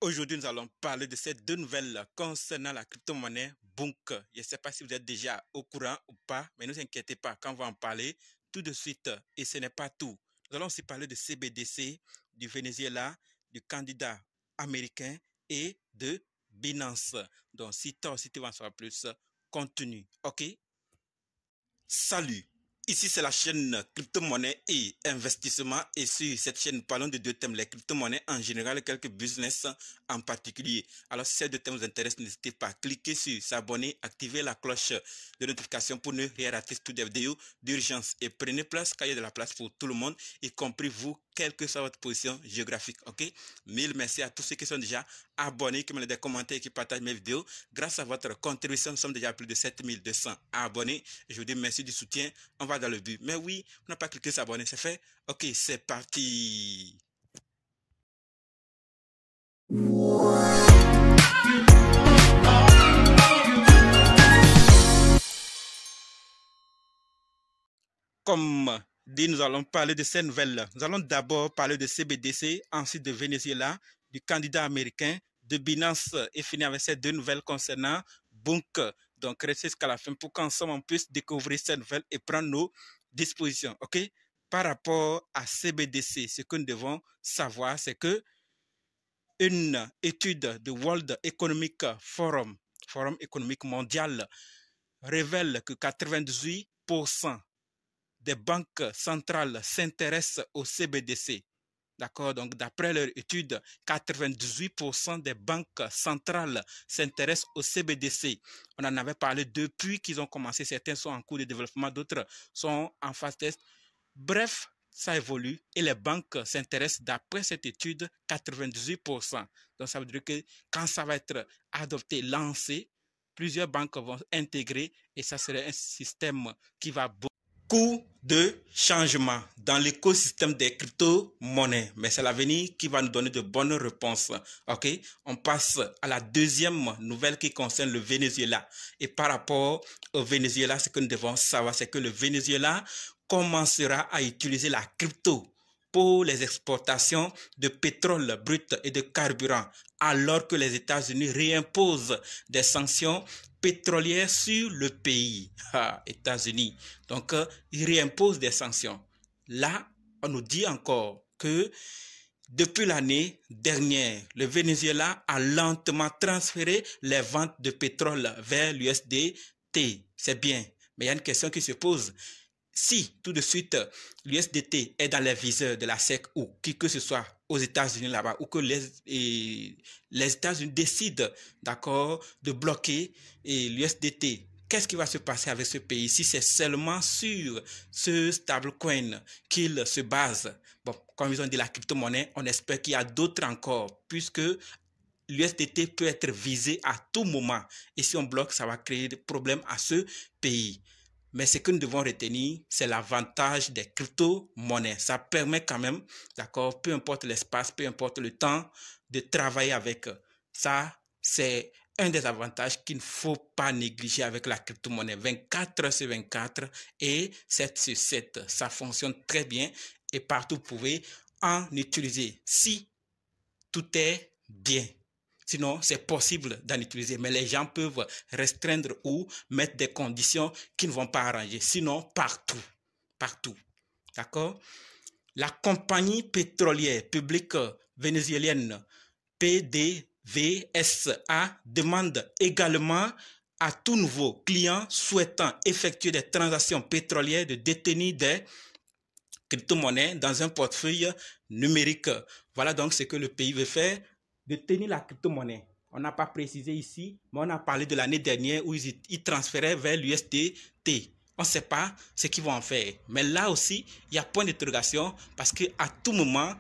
Aujourd'hui, nous allons parler de ces deux nouvelles concernant la crypto-monnaie Bunk. Je ne sais pas si vous êtes déjà au courant ou pas, mais ne vous inquiétez pas, quand on va en parler tout de suite. Et ce n'est pas tout. Nous allons aussi parler de CBDC, du Venezuela, du candidat américain et de Binance. Donc, si toi aussi tu veux en savoir plus, continue. OK? Salut! Ici, c'est la chaîne crypto-monnaie et investissement. Et sur cette chaîne, nous parlons de deux thèmes, les crypto-monnaies en général et quelques business en particulier. Alors, si ces deux thèmes vous intéressent, n'hésitez pas à cliquer sur s'abonner, activer la cloche de notification pour ne rien rater toutes les vidéos d'urgence. Et prenez place, car il y a de la place pour tout le monde, y compris vous, quelle que soit votre position géographique. OK? Mille merci à tous ceux qui sont déjà abonnés, qui me laissent des commentaires et qui partagent mes vidéos. Grâce à votre contribution, nous sommes déjà à plus de 7200 abonnés. Je vous dis merci du soutien. On va dans le but. Mais oui, on n'a pas cliqué s'abonner, c'est fait. Ok, c'est parti. Comme dit, nous allons parler de ces nouvelles. Nous allons d'abord parler de CBDC, ensuite de Venezuela, du candidat américain, de Binance et finir avec ces deux nouvelles concernant Bunk. Donc, restez jusqu'à la fin pour qu'ensemble on puisse découvrir ces nouvelles et prendre nos dispositions. OK? Par rapport à CBDC, ce que nous devons savoir, c'est que une étude de World Economic Forum, Forum économique mondial, révèle que 98% des banques centrales s'intéressent au CBDC. D'accord, donc d'après leur étude, 98% des banques centrales s'intéressent au CBDC. On en avait parlé depuis qu'ils ont commencé. Certains sont en cours de développement, d'autres sont en phase test. Bref, ça évolue et les banques s'intéressent d'après cette étude 98%. Donc ça veut dire que quand ça va être adopté, lancé, plusieurs banques vont intégrer et ça serait un système qui va coût de changement dans l'écosystème des crypto-monnaies. Mais c'est l'avenir qui va nous donner de bonnes réponses. OK? On passe à la deuxième nouvelle qui concerne le Venezuela. Et par rapport au Venezuela, ce que nous devons savoir, c'est que le Venezuela commencera à utiliser la crypto pour les exportations de pétrole brut et de carburant, alors que les États-Unis réimposent des sanctions pétrolières sur le pays. États-Unis. Donc, ils réimposent des sanctions. Là, on nous dit encore que depuis l'année dernière, le Venezuela a lentement transféré les ventes de pétrole vers l'USDT. C'est bien, mais il y a une question qui se pose. Si tout de suite l'USDT est dans les viseurs de la SEC ou qui que ce soit aux États-Unis là-bas, ou que les États-Unis décident, d'accord, de bloquer l'USDT, qu'est-ce qui va se passer avec ce pays si c'est seulement sur ce stablecoin qu'il se base? Bon, comme ils ont dit la crypto-monnaie, on espère qu'il y a d'autres encore, puisque l'USDT peut être visé à tout moment. Et si on bloque, ça va créer des problèmes à ce pays. Mais ce que nous devons retenir, c'est l'avantage des crypto-monnaies. Ça permet quand même, d'accord, peu importe l'espace, peu importe le temps, de travailler avec. Ça, c'est un des avantages qu'il ne faut pas négliger avec la crypto-monnaie. 24 heures sur 24 et 7 sur 7. Ça fonctionne très bien et partout vous pouvez en utiliser. Si tout est bien. Sinon, c'est possible d'en utiliser, mais les gens peuvent restreindre ou mettre des conditions qui ne vont pas arranger. Sinon, partout, partout. D'accord? La compagnie pétrolière publique vénézuélienne PDVSA demande également à tout nouveau client souhaitant effectuer des transactions pétrolières de détenir des crypto-monnaies dans un portefeuille numérique. Voilà donc ce que le pays veut faire, de tenir la crypto-monnaie. On n'a pas précisé ici, mais on a parlé de l'année dernière où ils transféraient vers l'USDT. On ne sait pas ce qu'ils vont en faire. Mais là aussi, il y a point d'interrogation parce qu'à tout moment,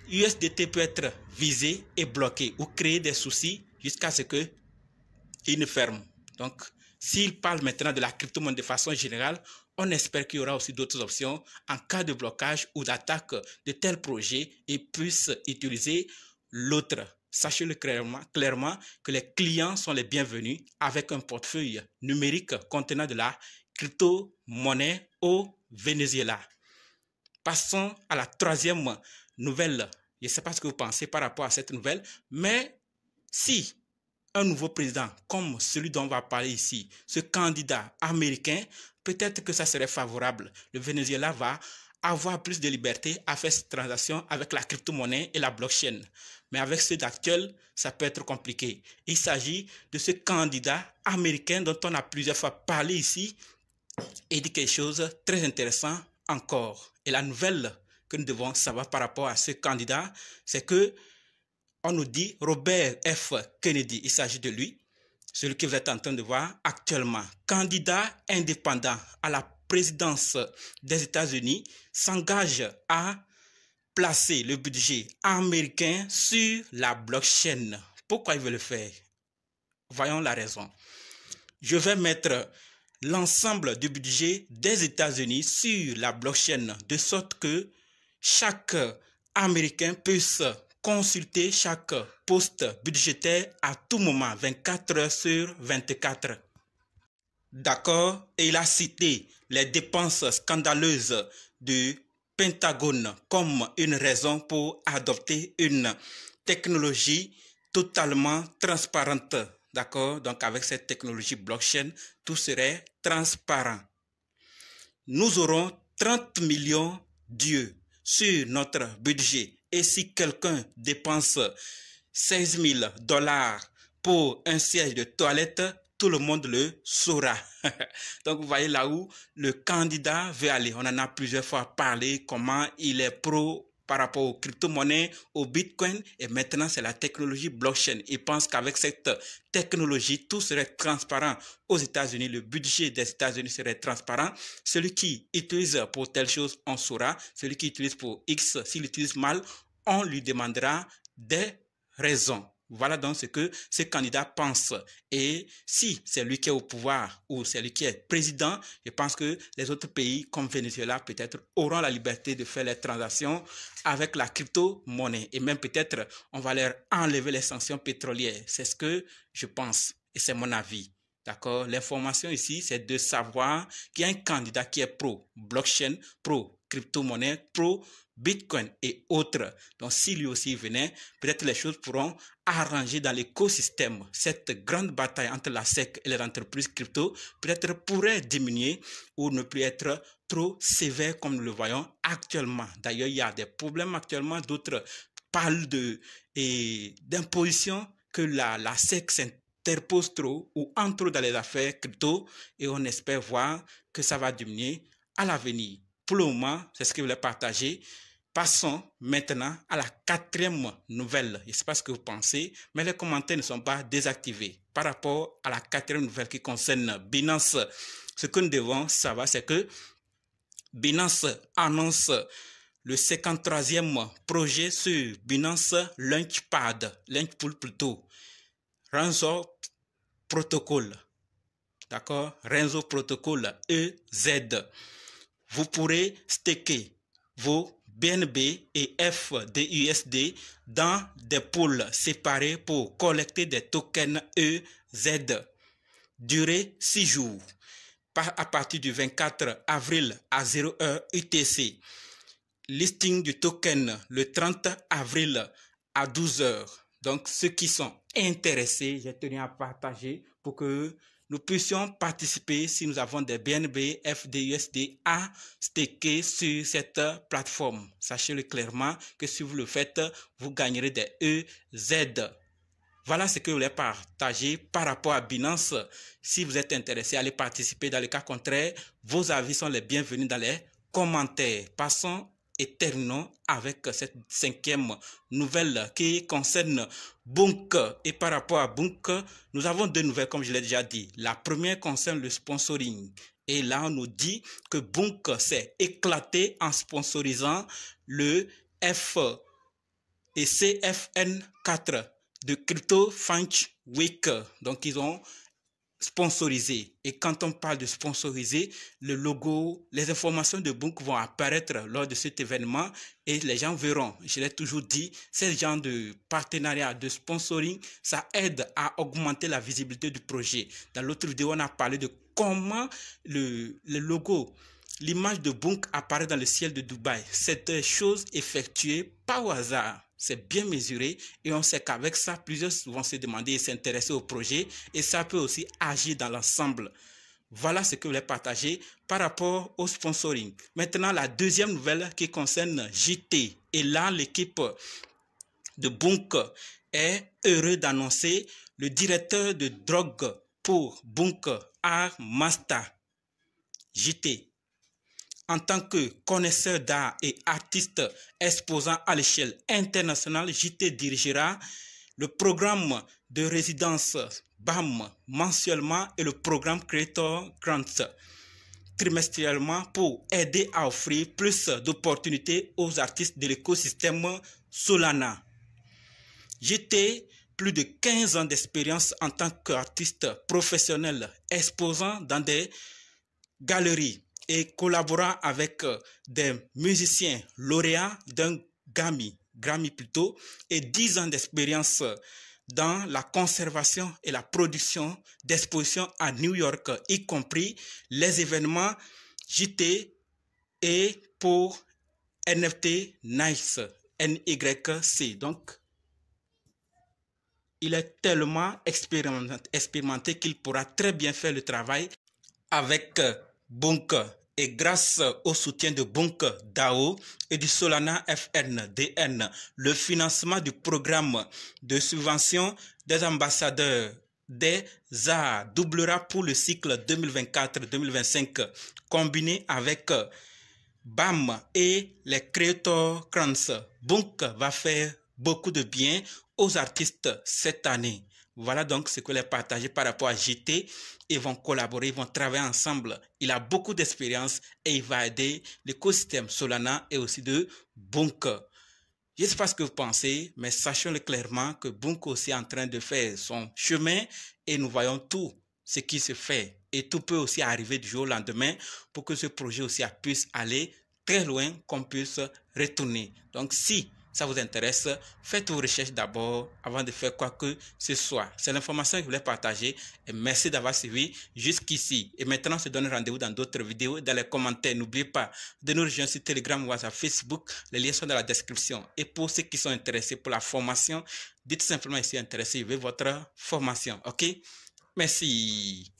USDT peut être visé et bloqué ou créer des soucis jusqu'à ce qu'il ne ferme. Donc, s'il parle maintenant de la crypto-monnaie de façon générale, on espère qu'il y aura aussi d'autres options en cas de blocage ou d'attaque de tels projets et puissent utiliser l'autre. Sachez-le clairement que les clients sont les bienvenus avec un portefeuille numérique contenant de la crypto-monnaie au Venezuela. Passons à la troisième nouvelle Je ne sais pas ce que vous pensez par rapport à cette nouvelle, mais si un nouveau président comme celui dont on va parler ici, ce candidat américain, peut-être que ça serait favorable. Le Venezuela va avoir plus de liberté à faire cette transaction avec la crypto-monnaie et la blockchain. Mais avec ceux d'actuel, ça peut être compliqué. Il s'agit de ce candidat américain dont on a plusieurs fois parlé ici et dit quelque chose de très intéressant encore. Et la nouvelle que nous devons savoir par rapport à ce candidat, c'est que on nous dit Robert F. Kennedy, il s'agit de lui, celui que vous êtes en train de voir actuellement, candidat indépendant à la présidence des États-Unis, s'engage à placer le budget américain sur la blockchain. Pourquoi il veut le faire? Voyons la raison. Je vais mettre l'ensemble du budget des États-Unis sur la blockchain de sorte que chaque Américain puisse consulter chaque poste budgétaire à tout moment, 24 heures sur 24. D'accord? Et il a cité les dépenses scandaleuses du Pentagone comme une raison pour adopter une technologie totalement transparente. D'accord? Donc avec cette technologie blockchain, tout serait transparent. Nous aurons 30 millions d'yeux sur notre budget. Et si quelqu'un dépense 16 000 $ pour un siège de toilette, tout le monde le saura. Donc vous voyez là où le candidat veut aller. On en a plusieurs fois parlé, comment il est pro par rapport aux crypto-monnaies, au Bitcoin, et maintenant c'est la technologie blockchain. Il pense qu'avec cette technologie, tout serait transparent aux États-Unis, le budget des États-Unis serait transparent. Celui qui utilise pour telle chose, on saura. Celui qui utilise pour X, s'il utilise mal, on lui demandera des raisons. Voilà donc ce que ce candidat pense. Et si c'est lui qui est au pouvoir ou c'est lui qui est président, je pense que les autres pays comme Venezuela peut-être auront la liberté de faire les transactions avec la crypto-monnaie. Et même peut-être on va leur enlever les sanctions pétrolières. C'est ce que je pense et c'est mon avis. D'accord? L'information ici, c'est de savoir qu'il y a un candidat qui est pro-blockchain, pro-crypto-monnaie, pro-Bitcoin et autres. Donc, si lui aussi venait, peut-être les choses pourront arranger dans l'écosystème. Cette grande bataille entre la SEC et les entreprises crypto, peut-être pourrait diminuer ou ne plus être trop sévère comme nous le voyons actuellement. D'ailleurs, il y a des problèmes actuellement. D'autres parlent d'imposition que la SEC s'interpose trop ou entre trop dans les affaires crypto et on espère voir que ça va diminuer à l'avenir. Pour le moment, c'est ce que je voulais partager. Passons maintenant à la quatrième nouvelle. Je ne sais pas ce que vous pensez, mais les commentaires ne sont pas désactivés. Par rapport à la quatrième nouvelle qui concerne Binance, ce que nous devons savoir, c'est que Binance annonce le 53e projet sur Binance Launchpad, Launchpool plutôt, Renzo Protocol. D'accord? Renzo Protocol EZ. Vous pourrez staker vos BNB et FDUSD dans des pools séparés pour collecter des tokens EZ. Durée 6 jours. À partir du 24 avril à 0h UTC. Listing du token le 30 avril à 12h. Donc, ceux qui sont intéressés, j'ai tenu à partager pour que nous puissions participer si nous avons des BNB, FDUSD à staker sur cette plateforme. Sachez-le clairement que si vous le faites, vous gagnerez des EZ. Voilà ce que je voulais partager par rapport à Binance. Si vous êtes intéressé, allez participer. Dans le cas contraire, vos avis sont les bienvenus dans les commentaires. Passons et terminons avec cette cinquième nouvelle qui concerne Bunk. Et par rapport à Bunk, nous avons deux nouvelles comme je l'ai déjà dit. La première concerne le sponsoring. Et là, on nous dit que Bunk s'est éclaté en sponsorisant le F et CFN4 de Crypto Funch Week. Donc, ils ont sponsorisé. Et quand on parle de sponsoriser, le logo, les informations de Bunk vont apparaître lors de cet événement et les gens verront. Je l'ai toujours dit, ce genre de partenariat, de sponsoring, ça aide à augmenter la visibilité du projet. Dans l'autre vidéo, on a parlé de comment le logo, l'image de Bunk apparaît dans le ciel de Dubaï. C'est une chose effectuée pas au hasard. c'est bien mesuré et on sait qu'avec ça, plusieurs vont se demander et s'intéresser au projet et ça peut aussi agir dans l'ensemble. Voilà ce que je voulais partager par rapport au sponsoring. Maintenant, la deuxième nouvelle qui concerne JT. Et là, l'équipe de Bunk est heureux d'annoncer le directeur de drogue pour Bunk, Art Masta, JT. En tant que connaisseur d'art et artiste exposant à l'échelle internationale, JT dirigera le programme de résidence BAM mensuellement et le programme Creator Grants trimestriellement pour aider à offrir plus d'opportunités aux artistes de l'écosystème Solana. JT, plus de 15 ans d'expérience en tant qu'artiste professionnel exposant dans des galeries et collaborant avec des musiciens lauréats d'un Grammy plutôt, et 10 ans d'expérience dans la conservation et la production d'expositions à New York, y compris les événements JT et pour NFT Nice, NYC. Donc, il est tellement expérimenté qu'il pourra très bien faire le travail avec Bunk. Et grâce au soutien de Bunk DAO et du Solana FNDN, le financement du programme de subvention des ambassadeurs des arts doublera pour le cycle 2024-2025, combiné avec BAM et les Creator Grants. Bunk va faire beaucoup de bien aux artistes cette année. Voilà donc ce que les partager par rapport à JT. Ils vont collaborer, ils vont travailler ensemble. Il a beaucoup d'expérience et il va aider l'écosystème Solana et aussi de Bunk. Je ne sais pas ce que vous pensez, mais sachons-le clairement que Bunk aussi est en train de faire son chemin et nous voyons tout ce qui se fait. Et tout peut aussi arriver du jour au lendemain pour que ce projet aussi puisse aller très loin, qu'on puisse retourner. Donc si ça vous intéresse, faites vos recherches d'abord avant de faire quoi que ce soit. C'est l'information que je voulais partager et merci d'avoir suivi jusqu'ici. Et maintenant, on se donne rendez-vous dans d'autres vidéos. Dans les commentaires, n'oubliez pas de nous rejoindre sur Telegram, WhatsApp, Facebook. Les liens sont dans la description. Et pour ceux qui sont intéressés pour la formation, dites simplement ici intéressé, je veux votre formation. OK? Merci.